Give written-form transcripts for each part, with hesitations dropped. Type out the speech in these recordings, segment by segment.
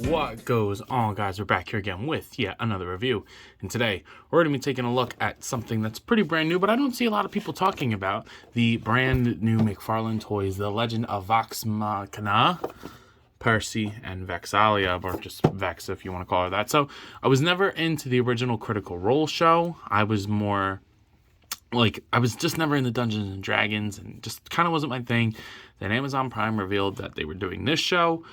What goes on, guys? We're back here again with yet another review, and today we're going to be taking a look at something that's pretty brand new, but I don't see a lot of people talking about: the brand new McFarlane toys, The Legend of Vox Machina, Percy, and Vexalia, or just Vex if you want to call her that. So I was never into the original Critical Role show. I was more like, I was just never into Dungeons and Dragons, and just kind of wasn't my thing. Then Amazon Prime revealed that they were doing this show.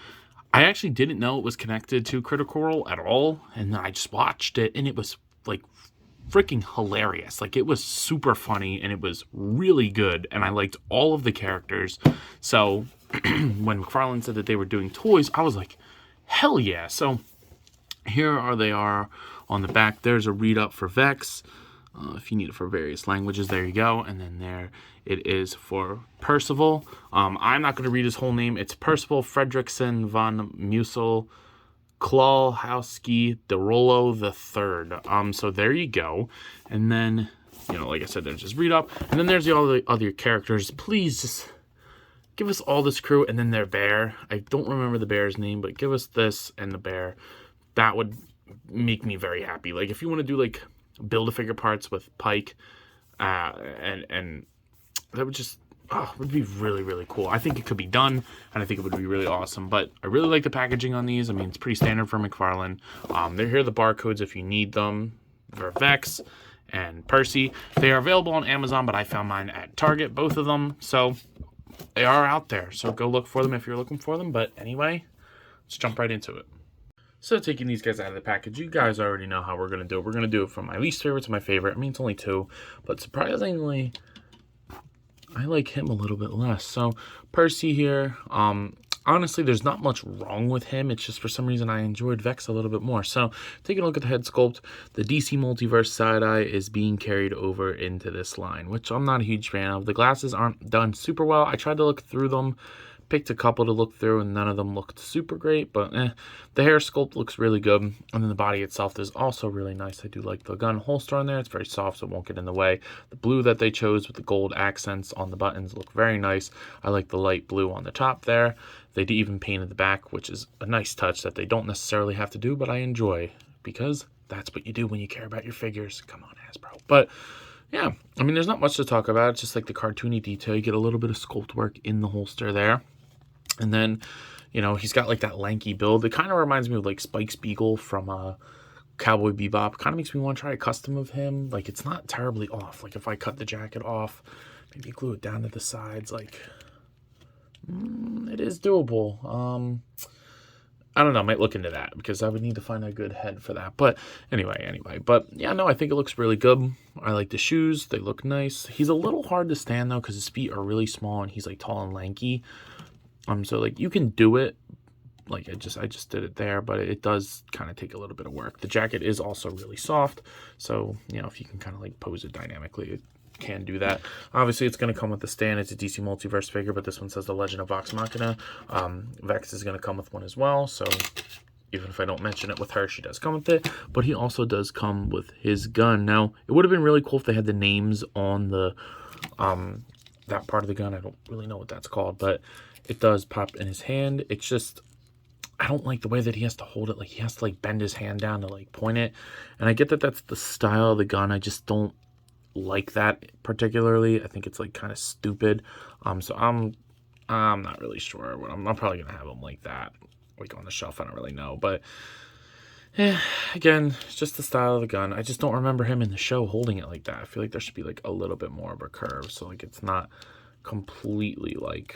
I actually didn't know it was connected to Critical Role at all, and then I just watched it, and it was like freaking hilarious. Like, it was super funny, and it was really good, and I liked all of the characters. So when McFarlane said that they were doing toys, I was like, hell yeah. So here they are on the back. There's a read up for Vex. If you need it for various languages, there you go. And then there it is for Percival. I'm not going to read his whole name. It's Percival Fredrickson von Musel Klawhowski de Rollo III. So there you go. And then, like I said, there's just read up. And then there's all the other characters. Please just give us all this crew. And then their bear. I don't remember the bear's name, but give us this and the bear. That would make me very happy. Like, if you want to do, like, Build-A-Figure parts with Pike, and that would just, would be really, really cool. I think it could be done, and I think it would be really awesome. But I really like the packaging on these. I mean, it's pretty standard for McFarlane. Here are the barcodes if you need them for Vex and Percy. They are available on Amazon, but I found mine at Target, both of them. So they are out there. So go look for them if you're looking for them. But anyway, let's jump right into it. So taking these guys out of the package, you guys already know how we're going to do it. We're going to do it from my least favorite to my favorite. I mean, it's only two, but surprisingly, I like him a little bit less. So Percy here, honestly, there's not much wrong with him. It's just for some reason I enjoyed Vex a little bit more. So taking a look at the head sculpt, the DC Multiverse side-eye is being carried over into this line, which I'm not a huge fan of. The glasses aren't done super well. I tried to look through them, picked a couple to look through, and none of them looked super great, but the hair sculpt looks really good, and then the body itself is also really nice. I do like the gun holster on there. It's very soft, so it won't get in the way. The blue that they chose with the gold accents on the buttons look very nice. I like the light blue on the top there. They even painted the back, which is a nice touch that they don't necessarily have to do, but I enjoy, because that's what you do when you care about your figures. Come on, Hasbro. But yeah, I mean, there's not much to talk about. It's just like the cartoony detail. You get a little bit of sculpt work in the holster there. And then, he's got like that lanky build. It kind of reminds me of like Spike Spiegel from Cowboy Bebop. Kind of makes me want to try a custom of him. Like, it's not terribly off. Like, if I cut the jacket off, maybe glue it down to the sides, like, it is doable. I don't know. I might look into that, because I would need to find a good head for that. But anyway. But yeah, no, I think it looks really good. I like the shoes. They look nice. He's a little hard to stand, though, because his feet are really small and he's like tall and lanky. So like, you can do it, like I just did it there, but it does kind of take a little bit of work. The jacket is also really soft, so if you can kind of like pose it dynamically, it can do that. Obviously, it's going to come with the stand. It's a DC Multiverse figure, but this one says The Legend of Vox Machina. Vex is going to come with one as well, so even if I don't mention it with her, she does come with it. But he also does come with his gun. Now, it would have been really cool if they had the names on the that part of the gun. I don't really know what that's called, but it does pop in his hand. It's just, I don't like the way that he has to hold it. Like, he has to like bend his hand down to like point it. And I get that that's the style of the gun. I just don't like that particularly. I think it's like kind of stupid. So I'm not really sure. I'm probably gonna have him like that, like on the shelf. I don't really know, but again, it's just the style of the gun. I just don't remember him in the show holding it like that. I feel like there should be like a little bit more of a curve, so like it's not completely like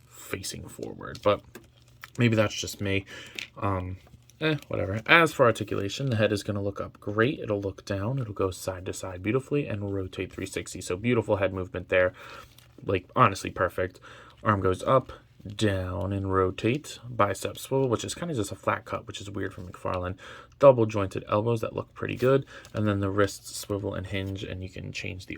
facing forward, but maybe that's just me. Whatever. As for articulation, the head is going to look up great. It'll look down. It'll go side to side beautifully and rotate 360. So beautiful head movement there. Like, honestly perfect. Arm goes up, down, and rotate. Bicep swivel, which is kind of just a flat cut, which is weird from McFarlane. Double jointed elbows that look pretty good. And then the wrists swivel and hinge, and you can change the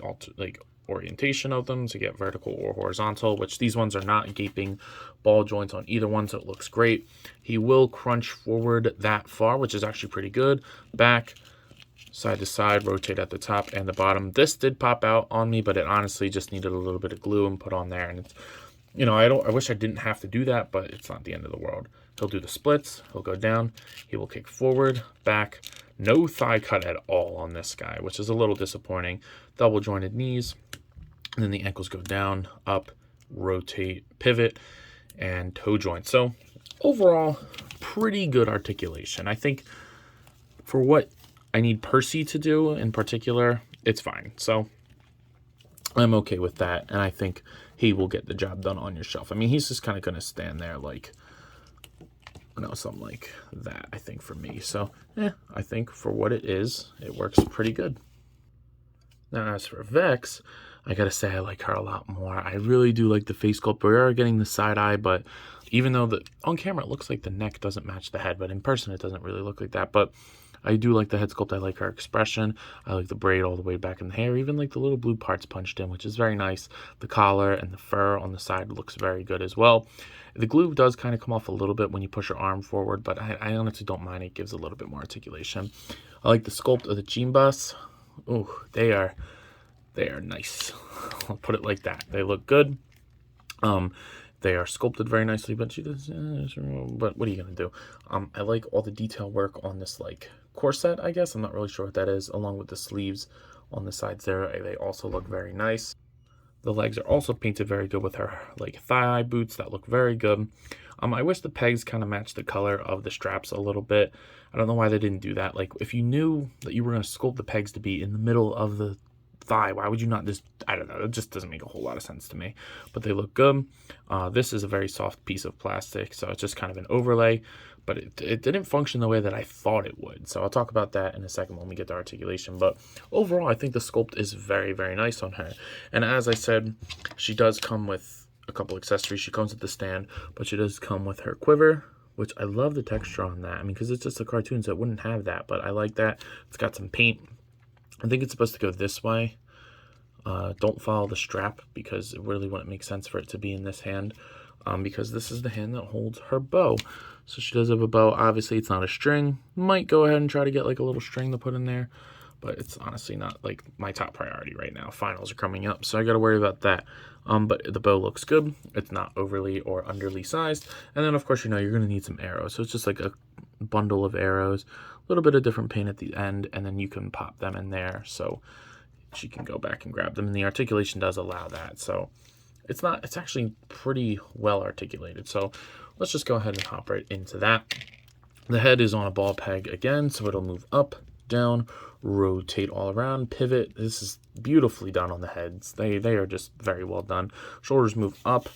orientation of them to get vertical or horizontal, which these ones are not gaping ball joints on either one, so it looks great. He will crunch forward that far, which is actually pretty good. Back, side to side, rotate at the top and the bottom. This did pop out on me, but it honestly just needed a little bit of glue and put on there, and you know, I wish I didn't have to do that, but it's not the end of the world. He'll do the splits. He'll go down. He will kick forward, back. No thigh cut at all on this guy, which is a little disappointing. Double jointed knees. And then the ankles go down, up, rotate, pivot, and toe joint. So overall, pretty good articulation. I think for what I need Percy to do in particular, it's fine. So I'm okay with that. And I think he will get the job done on your shelf. I mean, he's just kind of going to stand there like, you know, something like that, I think, for me. So, I think for what it is, it works pretty good. Now, as for Vex, I gotta say I like her a lot more. I really do like the face sculpt. We are getting the side eye, but even though on camera it looks like the neck doesn't match the head, but in person it doesn't really look like that. But I do like the head sculpt. I like her expression. I like the braid all the way back in the hair, even like the little blue parts punched in, which is very nice. The collar and the fur on the side looks very good as well. The glue does kind of come off a little bit when you push your arm forward, but I honestly don't mind. It gives a little bit more articulation. I like the sculpt of the chin bus. Oh, they are nice. I'll put it like that. They look good. They are sculpted very nicely, but she does. But what are you gonna do? I like all the detail work on this like corset. I guess I'm not really sure what that is. Along with the sleeves on the sides there, they also look very nice. The legs are also painted very good with her like thigh boots that look very good. I wish the pegs kind of matched the color of the straps a little bit. I don't know why they didn't do that. Like if you knew that you were going to sculpt the pegs to be in the middle of the thigh, why would you not just, I don't know, it just doesn't make a whole lot of sense to me. But they look good. This is a very soft piece of plastic, so it's just kind of an overlay, but it didn't function the way that I thought it would. So I'll talk about that in a second when we get to articulation. But overall, I think the sculpt is very, very nice on her. And as I said, she does come with a couple accessories. She comes with the stand, but she does come with her quiver, which I love the texture on that. I mean, because it's just a cartoon, so it wouldn't have that, but I like that. It's got some paint. I think it's supposed to go this way. Don't follow the strap because it really wouldn't make sense for it to be in this hand, because this is the hand that holds her bow. So she does have a bow. Obviously, it's not a string. Might go ahead and try to get like a little string to put in there, but it's honestly not like my top priority right now. Finals are coming up, so I got to worry about that. But the bow looks good. It's not overly or underly sized. And then, of course, you know, you're going to need some arrows. So it's just like a bundle of arrows, a little bit of different paint at the end, and then you can pop them in there so she can go back and grab them. And the articulation does allow that. So it's actually pretty well articulated. So let's just go ahead and hop right into that. The head is on a ball peg again, so it'll move up, down, rotate all around, pivot. This is beautifully done on the heads. They are just very well done. Shoulders move up,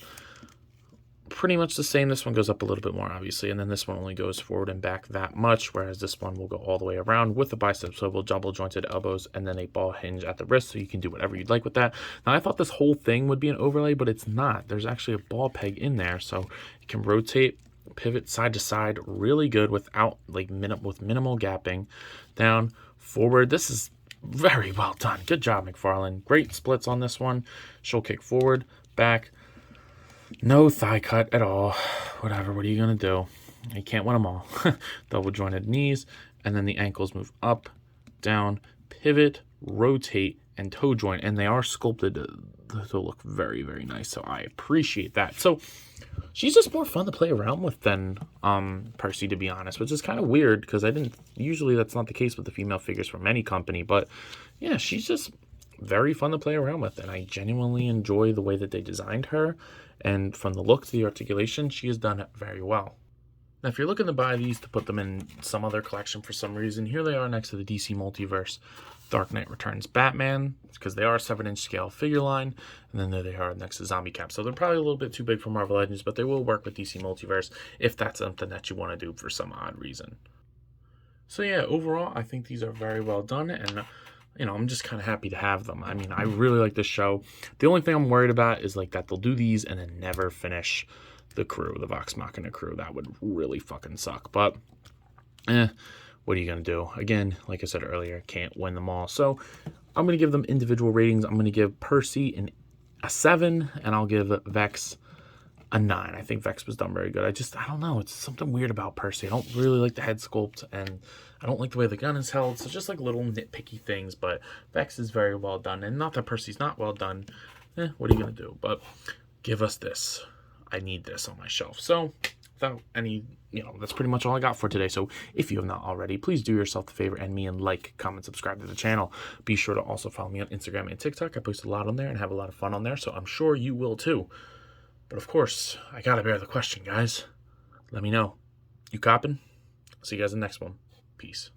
pretty much the same. This one goes up a little bit more, obviously, and then this one only goes forward and back that much, whereas this one will go all the way around with the bicep swivel, double jointed elbows, and then a ball hinge at the wrist, so you can do whatever you'd like with that. Now, I thought this whole thing would be an overlay, but it's not. There's actually a ball peg in there, so you can rotate, pivot side to side really good without like minimal gapping. Down, forward. This is very well done. Good job, McFarlane. Great splits on this one. She'll kick forward, back. No thigh cut at all. Whatever. What are you going to do? You can't win them all. Double jointed knees. And then the ankles move up, down, pivot, rotate, and toe joint. And they are sculpted to look very, very nice. So I appreciate that. So she's just more fun to play around with than Percy, to be honest, which is kind of weird because usually that's not the case with the female figures from any company. But yeah, she's just very fun to play around with. And I genuinely enjoy the way that they designed her. And from the look to the articulation, she has done it very well. Now, if you're looking to buy these to put them in some other collection for some reason, here they are next to the DC Multiverse Dark Knight Returns Batman, because they are 7-inch scale figure line, and then there they are next to Zombie Cap. So they're probably a little bit too big for Marvel Legends, but they will work with DC Multiverse if that's something that you want to do for some odd reason. So yeah, overall, I think these are very well done, and you know, I'm just kind of happy to have them. I mean, I really like this show. The only thing I'm worried about is like that they'll do these and then never finish the crew, the Vox Machina crew. That would really fucking suck. But, what are you going to do? Again, like I said earlier, can't win them all. So I'm going to give them individual ratings. I'm going to give Percy a 7, and I'll give Vex a 9. I think Vex was done very good. I don't know. It's something weird about Percy. I don't really like the head sculpt, and I don't like the way the gun is held. So just like little nitpicky things, but Vex is very well done. And not that Percy's not well done. What are you going to do? But give us this. I need this on my shelf. So without any, that's pretty much all I got for today. So if you have not already, please do yourself the favor and me and like, comment, subscribe to the channel. Be sure to also follow me on Instagram and TikTok. I post a lot on there and have a lot of fun on there, so I'm sure you will too. But of course, I gotta bear the question, guys. Let me know. You coppin'? See you guys in the next one. Peace.